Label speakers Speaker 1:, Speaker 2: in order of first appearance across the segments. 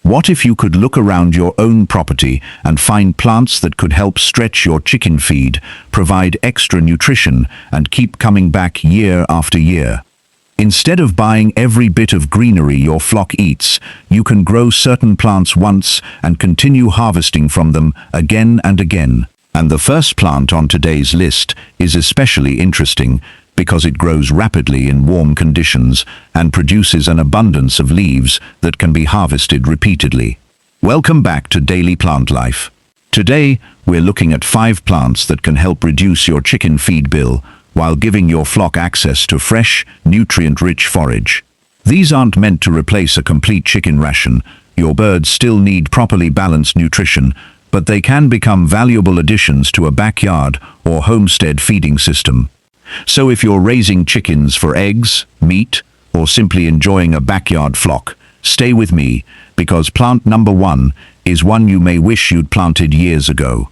Speaker 1: What if you could look around your own property and find plants that could help stretch your chicken feed, provide extra nutrition, and keep coming back year after year? Instead of buying every bit of greenery your flock eats, you can grow certain plants once and continue harvesting from them again and again. And the first plant on today's list is especially interesting because it grows rapidly in warm conditions and produces an abundance of leaves that can be harvested repeatedly. Welcome back to Daily Plant Life. Today, we're looking at 5 plants that can help reduce your chicken feed bill while giving your flock access to fresh, nutrient-rich forage. These aren't meant to replace a complete chicken ration. Your birds still need properly balanced nutrition, but they can become valuable additions to a backyard or homestead feeding system. So if you're raising chickens for eggs, meat, or simply enjoying a backyard flock, stay with me, because plant number 1 is one you may wish you'd planted years ago.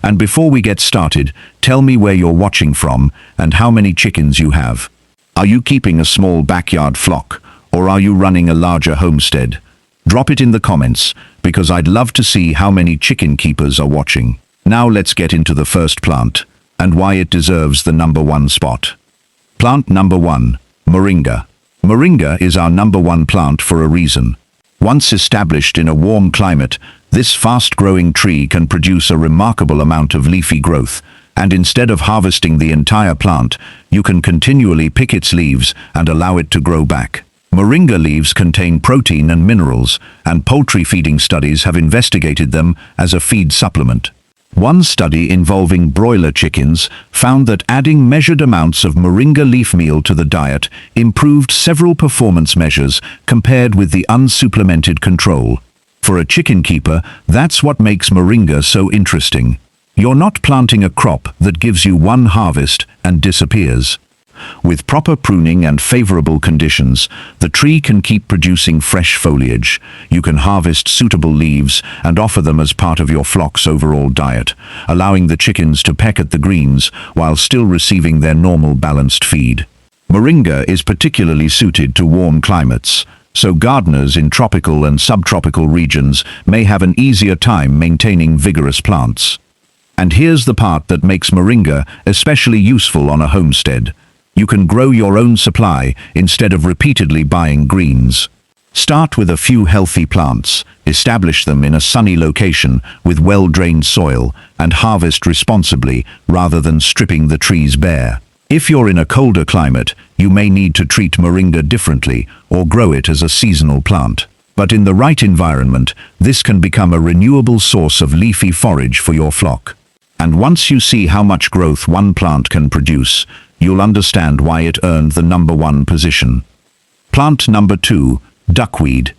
Speaker 1: And before we get started, tell me where you're watching from and how many chickens you have. Are you keeping a small backyard flock, or are you running a larger homestead? Drop it in the comments, because I'd love to see how many chicken keepers are watching. Now let's get into the first plant, and why it deserves the number 1 spot. Plant number 1, Moringa. Moringa is our number 1 plant for a reason. Once established in a warm climate, this fast-growing tree can produce a remarkable amount of leafy growth, and instead of harvesting the entire plant, you can continually pick its leaves and allow it to grow back. Moringa leaves contain protein and minerals, and poultry feeding studies have investigated them as a feed supplement. One study involving broiler chickens found that adding measured amounts of Moringa leaf meal to the diet improved several performance measures compared with the unsupplemented control. For a chicken keeper, that's what makes Moringa so interesting. You're not planting a crop that gives you one harvest and disappears. With proper pruning and favorable conditions, the tree can keep producing fresh foliage. You can harvest suitable leaves and offer them as part of your flock's overall diet, allowing the chickens to peck at the greens while still receiving their normal balanced feed. Moringa is particularly suited to warm climates, so gardeners in tropical and subtropical regions may have an easier time maintaining vigorous plants. And here's the part that makes Moringa especially useful on a homestead. You can grow your own supply instead of repeatedly buying greens. Start with a few healthy plants, establish them in a sunny location with well-drained soil, and harvest responsibly rather than stripping the trees bare. If you're in a colder climate, you may need to treat Moringa differently or grow it as a seasonal plant. But in the right environment, this can become a renewable source of leafy forage for your flock. And once you see how much growth one plant can produce, you'll understand why it earned the number 1 position. Plant number 2, Duckweed.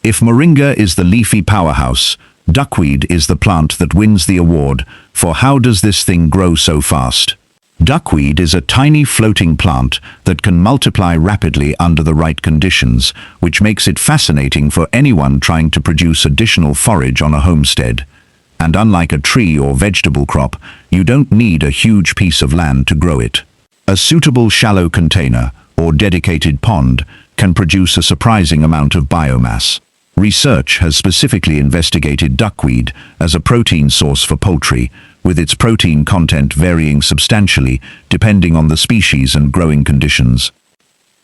Speaker 1: If Moringa is the leafy powerhouse, Duckweed is the plant that wins the award for how does this thing grow so fast. Duckweed is a tiny floating plant that can multiply rapidly under the right conditions, which makes it fascinating for anyone trying to produce additional forage on a homestead. And unlike a tree or vegetable crop, you don't need a huge piece of land to grow it. A suitable shallow container or dedicated pond can produce a surprising amount of biomass. Research has specifically investigated duckweed as a protein source for poultry, with its protein content varying substantially depending on the species and growing conditions.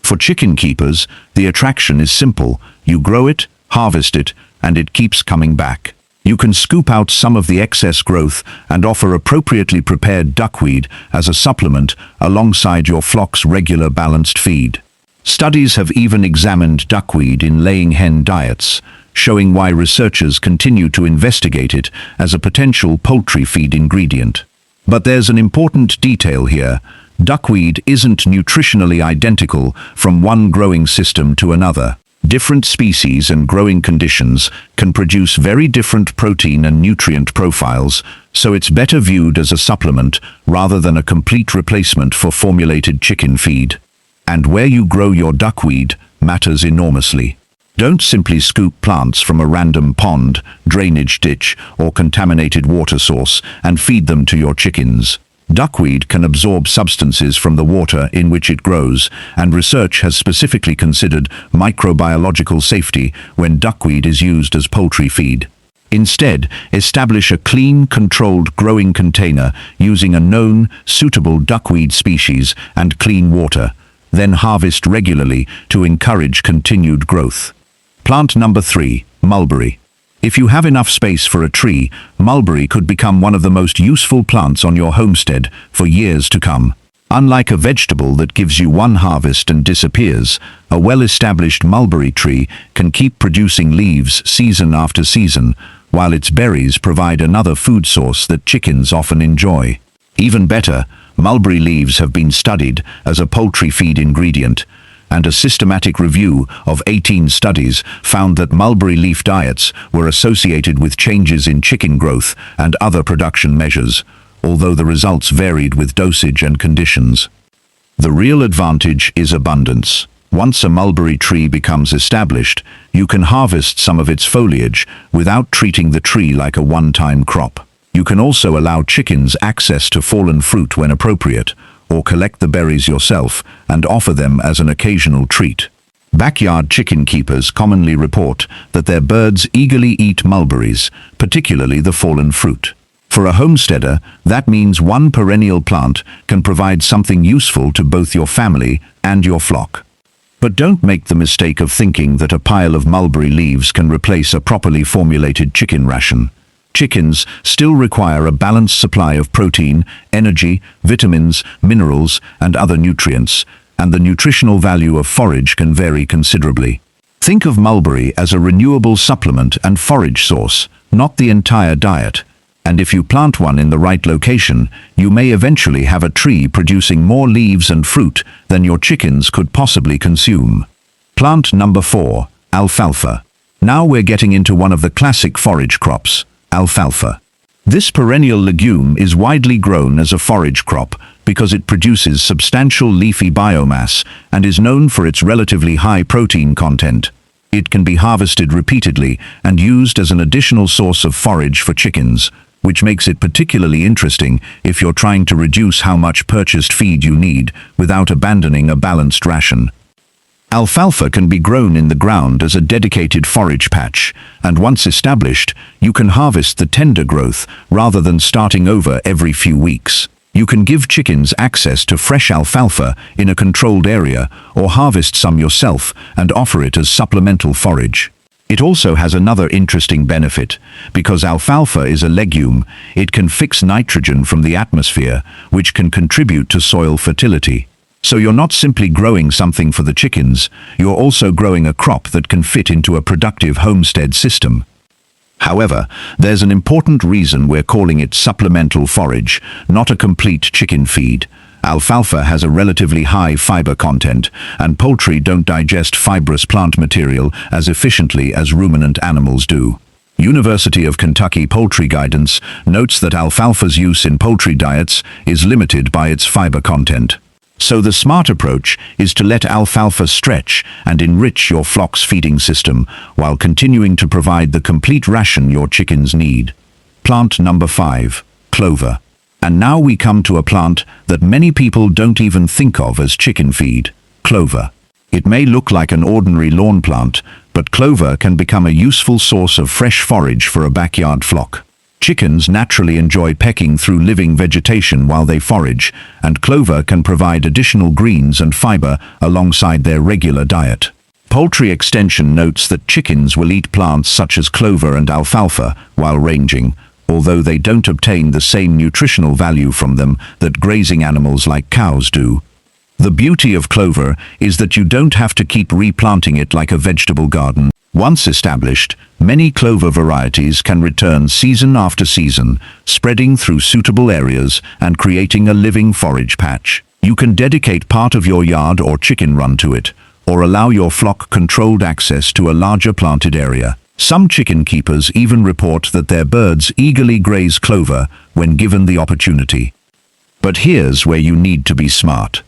Speaker 1: For chicken keepers, the attraction is simple. You grow it, harvest it, and it keeps coming back. You can scoop out some of the excess growth and offer appropriately prepared duckweed as a supplement alongside your flock's regular balanced feed. Studies have even examined duckweed in laying hen diets, showing why researchers continue to investigate it as a potential poultry feed ingredient. But there's an important detail here. Duckweed isn't nutritionally identical from one growing system to another. Different species and growing conditions can produce very different protein and nutrient profiles, so it's better viewed as a supplement rather than a complete replacement for formulated chicken feed. And where you grow your duckweed matters enormously. Don't simply scoop plants from a random pond, drainage ditch, or contaminated water source and feed them to your chickens. Duckweed can absorb substances from the water in which it grows, and research has specifically considered microbiological safety when duckweed is used as poultry feed. Instead, establish a clean, controlled growing container using a known, suitable duckweed species and clean water. Then harvest regularly to encourage continued growth. Plant number 3, mulberry. If you have enough space for a tree, mulberry could become one of the most useful plants on your homestead for years to come. Unlike a vegetable that gives you one harvest and disappears, a well-established mulberry tree can keep producing leaves season after season, while its berries provide another food source that chickens often enjoy. Even better, mulberry leaves have been studied as a poultry feed ingredient, and a systematic review of 18 studies found that mulberry leaf diets were associated with changes in chicken growth and other production measures, although the results varied with dosage and conditions. The real advantage is abundance. Once a mulberry tree becomes established, you can harvest some of its foliage without treating the tree like a one-time crop. You can also allow chickens access to fallen fruit when appropriate, or collect the berries yourself and offer them as an occasional treat. Backyard chicken keepers commonly report that their birds eagerly eat mulberries, particularly the fallen fruit. For a homesteader, that means one perennial plant can provide something useful to both your family and your flock. But don't make the mistake of thinking that a pile of mulberry leaves can replace a properly formulated chicken ration. Chickens still require a balanced supply of protein, energy, vitamins, minerals, and other nutrients, and the nutritional value of forage can vary considerably. Think of mulberry as a renewable supplement and forage source, not the entire diet. And if you plant one in the right location, you may eventually have a tree producing more leaves and fruit than your chickens could possibly consume. Plant number 4, alfalfa. Now we're getting into one of the classic forage crops, alfalfa. This perennial legume is widely grown as a forage crop because it produces substantial leafy biomass and is known for its relatively high protein content. It can be harvested repeatedly and used as an additional source of forage for chickens, which makes it particularly interesting if you're trying to reduce how much purchased feed you need without abandoning a balanced ration. Alfalfa can be grown in the ground as a dedicated forage patch, and once established, you can harvest the tender growth rather than starting over every few weeks. You can give chickens access to fresh alfalfa in a controlled area or harvest some yourself and offer it as supplemental forage. It also has another interesting benefit. Because alfalfa is a legume, it can fix nitrogen from the atmosphere, which can contribute to soil fertility. So you're not simply growing something for the chickens, you're also growing a crop that can fit into a productive homestead system. However, there's an important reason we're calling it supplemental forage, not a complete chicken feed. Alfalfa has a relatively high fiber content, and poultry don't digest fibrous plant material as efficiently as ruminant animals do. University of Kentucky Poultry Guidance notes that alfalfa's use in poultry diets is limited by its fiber content. So the smart approach is to let alfalfa stretch and enrich your flock's feeding system while continuing to provide the complete ration your chickens need. Plant number 5, clover. And now we come to a plant that many people don't even think of as chicken feed, clover. It may look like an ordinary lawn plant, but clover can become a useful source of fresh forage for a backyard flock. Chickens naturally enjoy pecking through living vegetation while they forage, and clover can provide additional greens and fiber alongside their regular diet. Poultry Extension notes that chickens will eat plants such as clover and alfalfa while ranging, although they don't obtain the same nutritional value from them that grazing animals like cows do. The beauty of clover is that you don't have to keep replanting it like a vegetable garden. Once established, many clover varieties can return season after season, spreading through suitable areas and creating a living forage patch. You can dedicate part of your yard or chicken run to it, or allow your flock controlled access to a larger planted area. Some chicken keepers even report that their birds eagerly graze clover when given the opportunity. But here's where you need to be smart.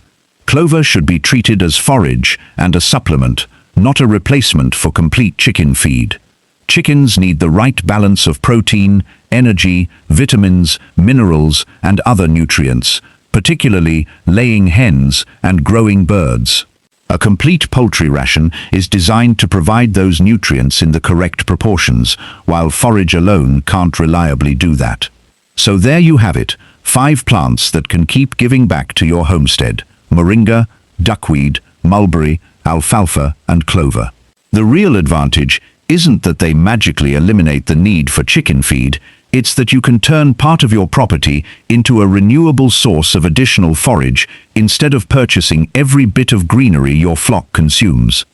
Speaker 1: Clover should be treated as forage and a supplement, not a replacement for complete chicken feed. Chickens need the right balance of protein, energy, vitamins, minerals, and other nutrients, particularly laying hens and growing birds. A complete poultry ration is designed to provide those nutrients in the correct proportions, while forage alone can't reliably do that. So there you have it, 5 plants that can keep giving back to your homestead: Moringa, Duckweed, Mulberry, Alfalfa, and Clover. The real advantage isn't that they magically eliminate the need for chicken feed, it's that you can turn part of your property into a renewable source of additional forage instead of purchasing every bit of greenery your flock consumes.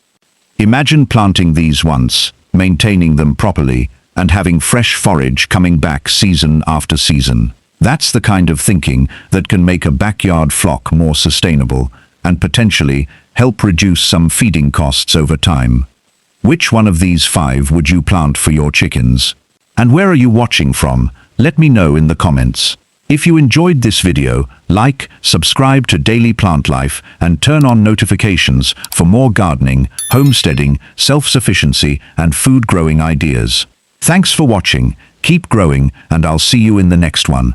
Speaker 1: Imagine planting these once, maintaining them properly, and having fresh forage coming back season after season. That's the kind of thinking that can make a backyard flock more sustainable and potentially help reduce some feeding costs over time. Which one of these 5 would you plant for your chickens? And where are you watching from? Let me know in the comments. If you enjoyed this video, like, subscribe to Daily Plant Life, and turn on notifications for more gardening, homesteading, self-sufficiency, and food growing ideas. Thanks for watching, keep growing, and I'll see you in the next one.